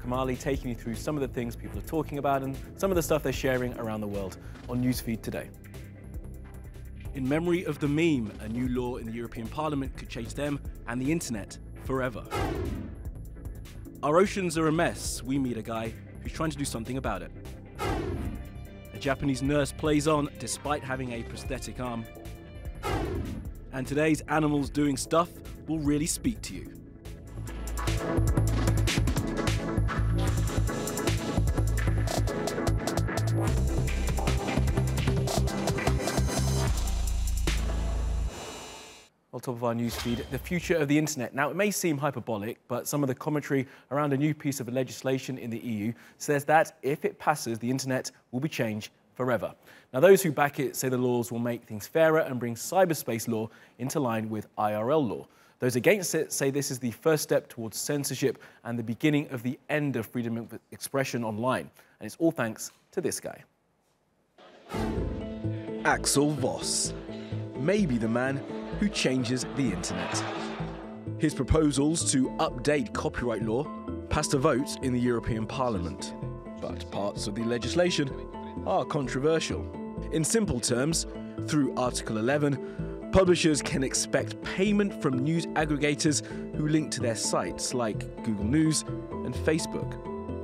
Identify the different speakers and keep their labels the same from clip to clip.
Speaker 1: Kamali, taking you through some of the things people are talking about and some of the stuff they're sharing around the world on NewsFeed today. In memory of the meme, a new law in the European Parliament could change them and the internet forever. Our oceans are a mess. We meet a guy who's trying to do something about it. A Japanese nurse plays on despite having a prosthetic arm. And today's Animals Doing Stuff will really speak to you. On top of our newsfeed, the future of the internet. Now, it may seem hyperbolic, but some of the commentary around a new piece of legislation in the EU says that if it passes, the internet will be changed forever. Now, those who back it say the laws will make things fairer and bring cyberspace law into line with IRL law. Those against it say this is the first step towards censorship and the beginning of the end of freedom of expression online. And it's all thanks to this guy. Axel Voss, maybe the man who changes the internet. His proposals to update copyright law passed a vote in the European Parliament. But parts of the legislation are controversial. In simple terms, through Article 11, publishers can expect payment from news aggregators who link to their sites like Google News and Facebook.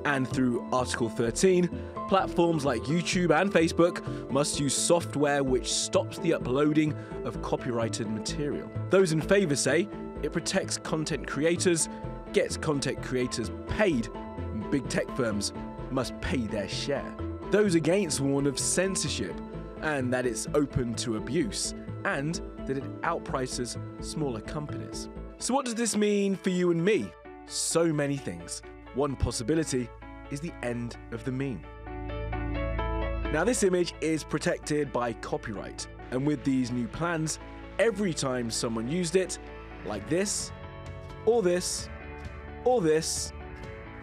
Speaker 1: And through Article 13, platforms like YouTube and Facebook must use software which stops the uploading of copyrighted material. Those in favour say it protects content creators, gets content creators paid, and big tech firms must pay their share. Those against warn of censorship and that it's open to abuse and that it outprices smaller companies. So what does this mean for you and me? So many things. One possibility is the end of the meme. Now, this image is protected by copyright, and with these new plans, every time someone used it, like this, or this, or this,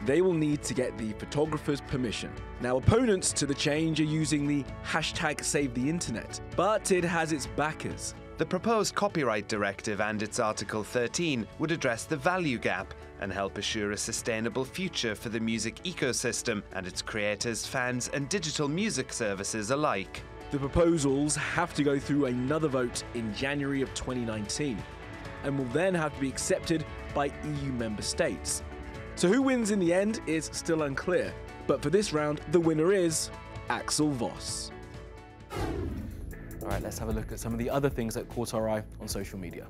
Speaker 1: they will need to get the photographer's permission. Now, opponents to the change are using the hashtag #SaveTheInternet, but it has its backers.
Speaker 2: The proposed copyright directive and its Article 13 would address the value gap and help assure a sustainable future for the music ecosystem and its creators, fans, and digital music services alike.
Speaker 1: The proposals have to go through another vote in January of 2019 and will then have to be accepted by EU member states. So who wins in the end is still unclear, but for this round, the winner is Axel Voss. All right, let's have a look at some of the other things that caught our eye on social media.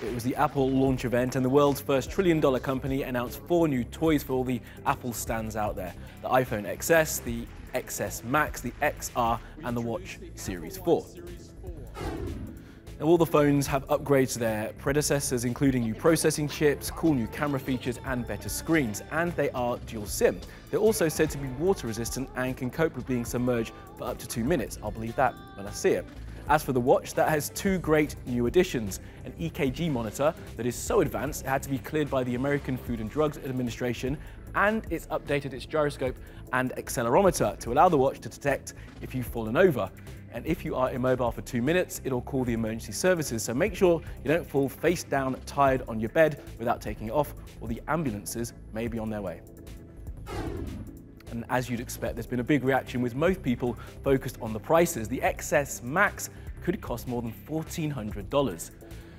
Speaker 1: It was the Apple launch event, and the world's first trillion-dollar company announced 4 new toys for all the Apple stands out there. The iPhone XS, the XS Max, the XR, and the Watch Series 4. Now, all the phones have upgrades to their predecessors, including new processing chips, cool new camera features, and better screens, and they are dual SIM. They're also said to be water resistant and can cope with being submerged for up to 2 minutes. I'll believe that when I see it. As for the watch, that has 2 great new additions: an EKG monitor that is so advanced it had to be cleared by the American Food and Drugs Administration, and it's updated its gyroscope and accelerometer to allow the watch to detect if you've fallen over. And if you are immobile for 2 minutes, it'll call the emergency services. So make sure you don't fall face down tired on your bed without taking it off, or the ambulances may be on their way. And as you'd expect, there's been a big reaction with most people focused on the prices. The XS Max could cost more than $1,400.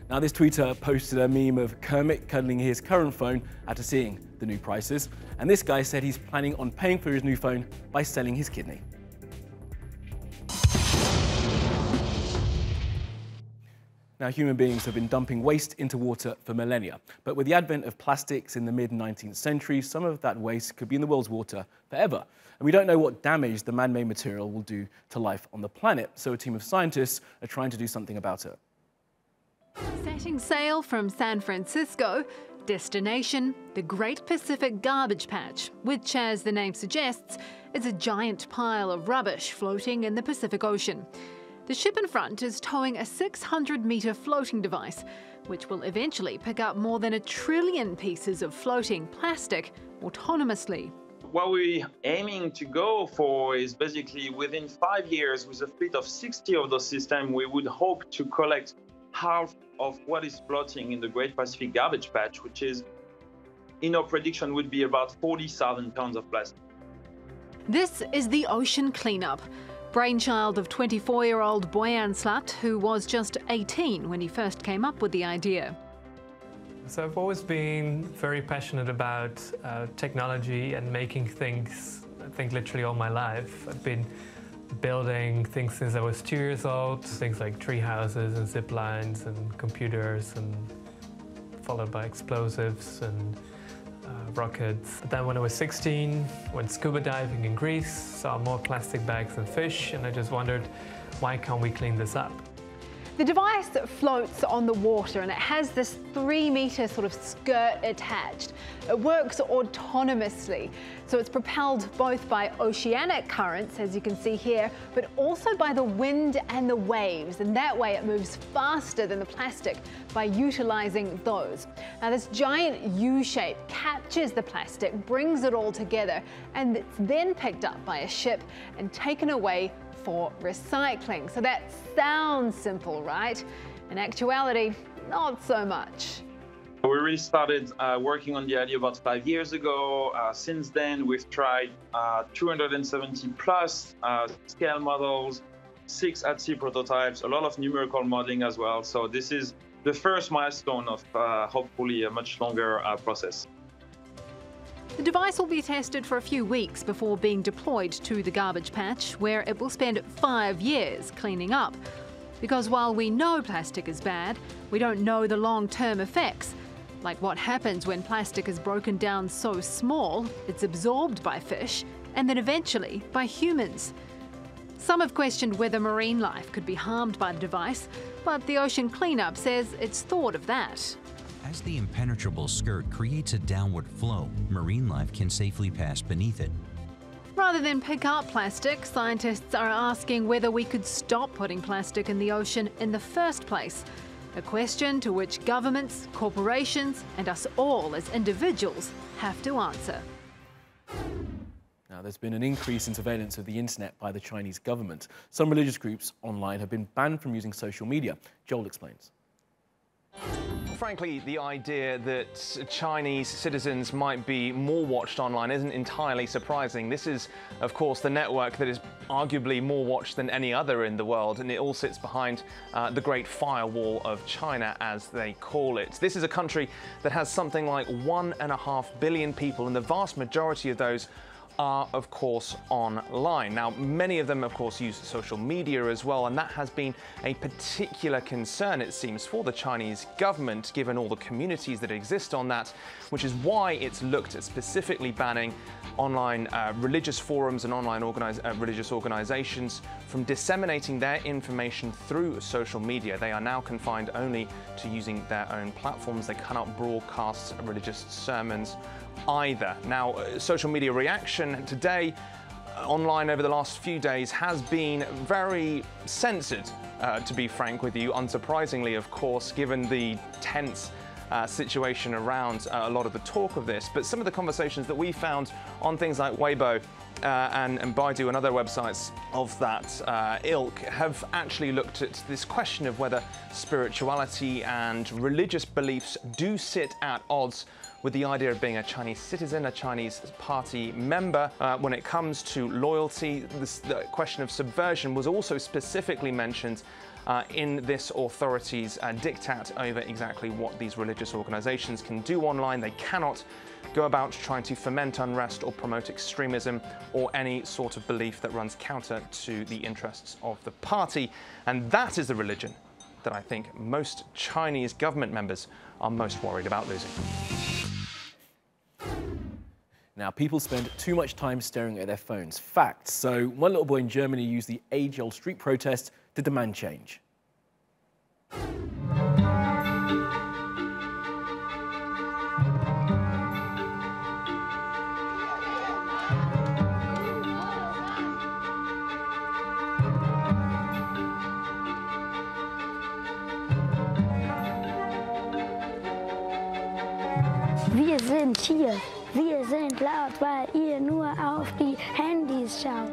Speaker 1: Now, this tweeter posted a meme of Kermit cuddling his current phone after seeing the new prices. And this guy said he's planning on paying for his new phone by selling his kidney. Now, human beings have been dumping waste into water for millennia, but with the advent of plastics in the mid-19th century, some of that waste could be in the world's water forever. And we don't know what damage the man-made material will do to life on the planet, so a team of scientists are trying to do something about it.
Speaker 3: Setting sail from San Francisco, destination, the Great Pacific Garbage Patch, which, as the name suggests, is a giant pile of rubbish floating in the Pacific Ocean. The ship in front is towing a 600-metre floating device, which will eventually pick up more than 1 trillion pieces of floating plastic autonomously.
Speaker 4: What we're aiming to go for is basically within 5 years, with a fleet of 60 of those systems, we would hope to collect half of what is floating in the Great Pacific Garbage Patch, which is in our prediction, would be about 40,000 tons of plastic.
Speaker 3: This is the ocean cleanup, brainchild of 24-year-old Boyan Slat, who was just 18 when he first came up with the idea.
Speaker 5: So I've always been very passionate about technology and making things, I think literally all my life. I've been building things since I was 2 years old, things like tree houses and zip lines and computers, and followed by explosives and rockets. But then when I was 16, went scuba diving in Greece, saw more plastic bags than fish, and I just wondered, why can't we clean this up?
Speaker 3: The device floats on the water and it has this 3-metre sort of skirt attached. It works autonomously, so it's propelled both by oceanic currents, as you can see here, but also by the wind and the waves, and that way it moves faster than the plastic by utilising those. Now this giant U-shape captures the plastic, brings it all together, and it's then picked up by a ship and taken away for recycling. So that sounds simple, right? In actuality, not so much.
Speaker 4: We really started working on the idea about 5 years ago. Since then, we've tried 270 plus scale models, 6 at-sea prototypes, a lot of numerical modeling as well. So this is the first milestone of hopefully a much longer process.
Speaker 3: The device will be tested for a few weeks before being deployed to the garbage patch, where it will spend 5 years cleaning up. Because while we know plastic is bad, we don't know the long-term effects, like what happens when plastic is broken down so small it's absorbed by fish and then eventually by humans. Some have questioned whether marine life could be harmed by the device, but the ocean cleanup says it's thought of that.
Speaker 6: As the impenetrable skirt creates a downward flow, marine life can safely pass beneath it.
Speaker 3: Rather than pick up plastic, scientists are asking whether we could stop putting plastic in the ocean in the first place. A question to which governments, corporations, and us all as individuals have to answer.
Speaker 1: Now, there's been an increase in surveillance of the internet by the Chinese government. Some religious groups online have been banned from using social media. Joel explains.
Speaker 7: Frankly, the idea that Chinese citizens might be more watched online isn't entirely surprising. This is, of course, the network that is arguably more watched than any other in the world, and it all sits behind the Great Firewall of China, as they call it. This is a country that has something like 1.5 billion people, and the vast majority of those are, of course, online. Now, many of them, of course, use social media as well, and that has been a particular concern, it seems, for the Chinese government, given all the communities that exist on that, which is why it's looked at specifically banning online religious forums and online religious organizations from disseminating their information through social media. They are now confined only to using their own platforms. They cannot broadcast religious sermons either. Now, social media reaction today online over the last few days has been very censored, to be frank with you, unsurprisingly, of course, given the tense situation around a lot of the talk of this. But some of the conversations that we found on things like Weibo and Baidu and other websites of that ilk have actually looked at this question of whether spirituality and religious beliefs do sit at odds with the idea of being a Chinese citizen, a Chinese party member. When it comes to loyalty, the question of subversion was also specifically mentioned in this authority's diktat over exactly what these religious organizations can do online. They cannot go about trying to foment unrest or promote extremism or any sort of belief that runs counter to the interests of the party. And that is the religion that I think most Chinese government members are most worried about losing.
Speaker 1: Now, people spend too much time staring at their phones. Fact. So, one little boy in Germany used the age-old street protest to demand change.
Speaker 8: Wir sind hier. Wir sind laut, weil ihr nur auf die Handys schaut.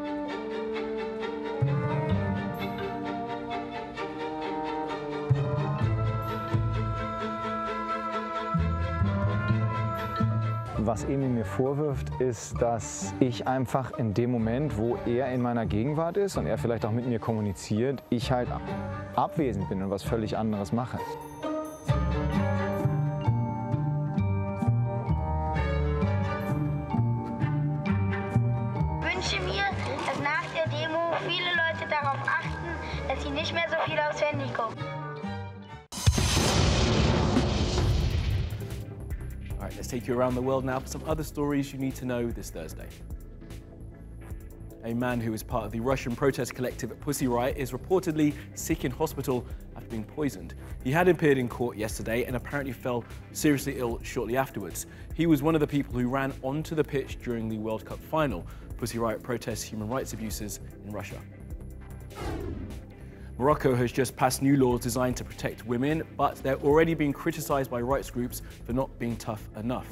Speaker 9: Was Emil mir vorwirft, ist, dass ich einfach in dem Moment, wo er in meiner Gegenwart ist und er vielleicht auch mit mir kommuniziert, ich halt abwesend bin und was völlig anderes mache.
Speaker 8: Ich wünsche mir, dass nach der Demo viele Leute darauf achten, dass sie nicht mehr so viel aufs Handy gucken.
Speaker 1: All right, let's take you around the world now for some other stories you need to know this Thursday. A man who is part of the Russian protest collective Pussy Riot is reportedly sick in hospital after being poisoned. He had appeared in court yesterday and apparently fell seriously ill shortly afterwards. He was one of the people who ran onto the pitch during the World Cup final. Pussy Riot protests human rights abuses in Russia. Morocco has just passed new laws designed to protect women, but they're already being criticised by rights groups for not being tough enough.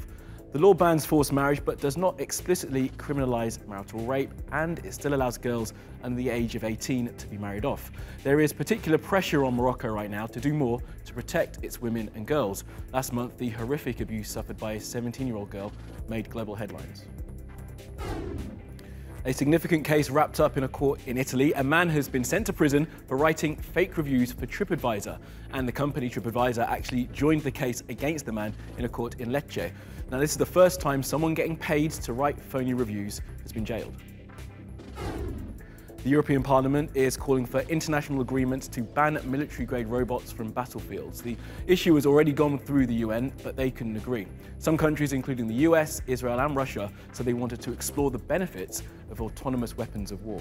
Speaker 1: The law bans forced marriage but does not explicitly criminalise marital rape, and it still allows girls under the age of 18 to be married off. There is particular pressure on Morocco right now to do more to protect its women and girls. Last month, the horrific abuse suffered by a 17-year-old girl made global headlines. A significant case wrapped up in a court in Italy. A man has been sent to prison for writing fake reviews for TripAdvisor, and the company TripAdvisor actually joined the case against the man in a court in Lecce. Now, this is the first time someone getting paid to write phony reviews has been jailed. The European Parliament is calling for international agreements to ban military-grade robots from battlefields. The issue has already gone through the UN, but they couldn't agree. Some countries, including the US, Israel and Russia, said they wanted to explore the benefits of autonomous weapons of war.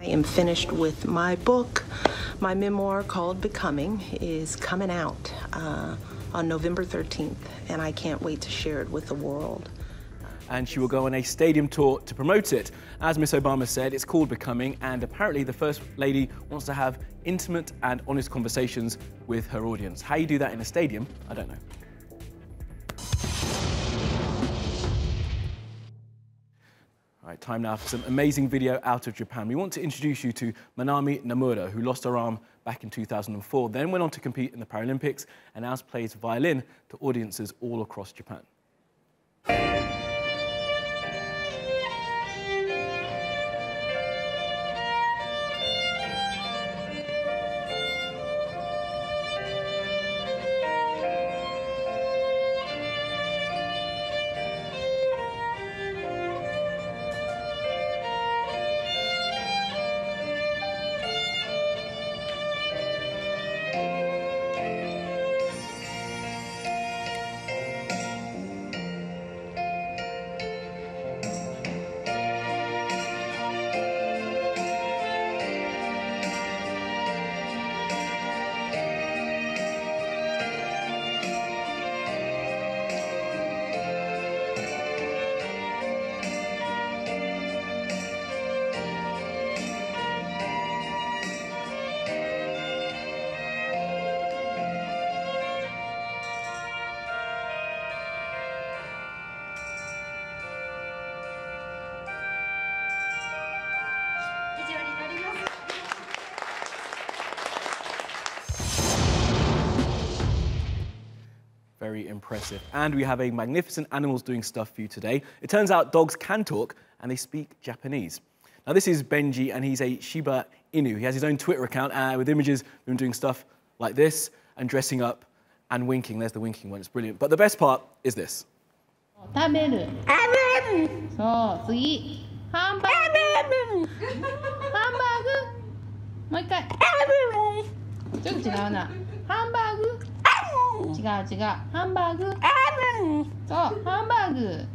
Speaker 10: I am finished with my book. My memoir called Becoming is coming out on November 13th, and I can't wait to share it with the world.
Speaker 1: And she will go on a stadium tour to promote it. As Miss Obama said, it's called Becoming, and apparently the First Lady wants to have intimate and honest conversations with her audience. How you do that in a stadium, I don't know. All right, time now for some amazing video out of Japan. We want to introduce you to Manami Nomura, who lost her arm back in 2004, then went on to compete in the Paralympics and now plays violin to audiences all across Japan. Very impressive. And we have a magnificent animals doing stuff for you today. It turns out dogs can talk and they speak Japanese. Now this is Benji and he's a Shiba Inu. He has his own Twitter account with images of him doing stuff like this and dressing up and winking. There's the winking one, it's brilliant. But the best part is this.
Speaker 11: 食べる。そう、次。ハンバーグ。ハンバーグ。もう一回。ちょっと違うな。ハンバーグ。違う違う。ハンバーグ。そう、ハンバーグ。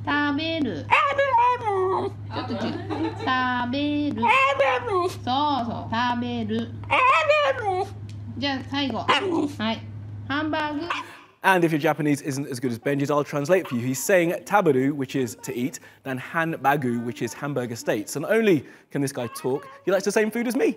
Speaker 11: 食べる。ちょっと違う。食べる。そうそう、食べる。じゃあ最後。はい。ハンバーグ。
Speaker 1: And if your Japanese isn't as good as Benji's, I'll translate for you. He's saying tabaru, which is to eat, then hanbagu, which is hamburger steak. So not only can this guy talk, he likes the same food as me.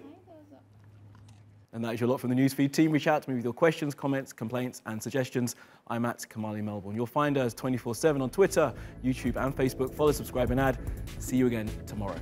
Speaker 1: And that is your lot from the NewsFeed team. Reach out to me with your questions, comments, complaints, and suggestions. I'm at Kamali Melbourne. You'll find us 24/7 on Twitter, YouTube, and Facebook. Follow, subscribe, and add. See you again tomorrow.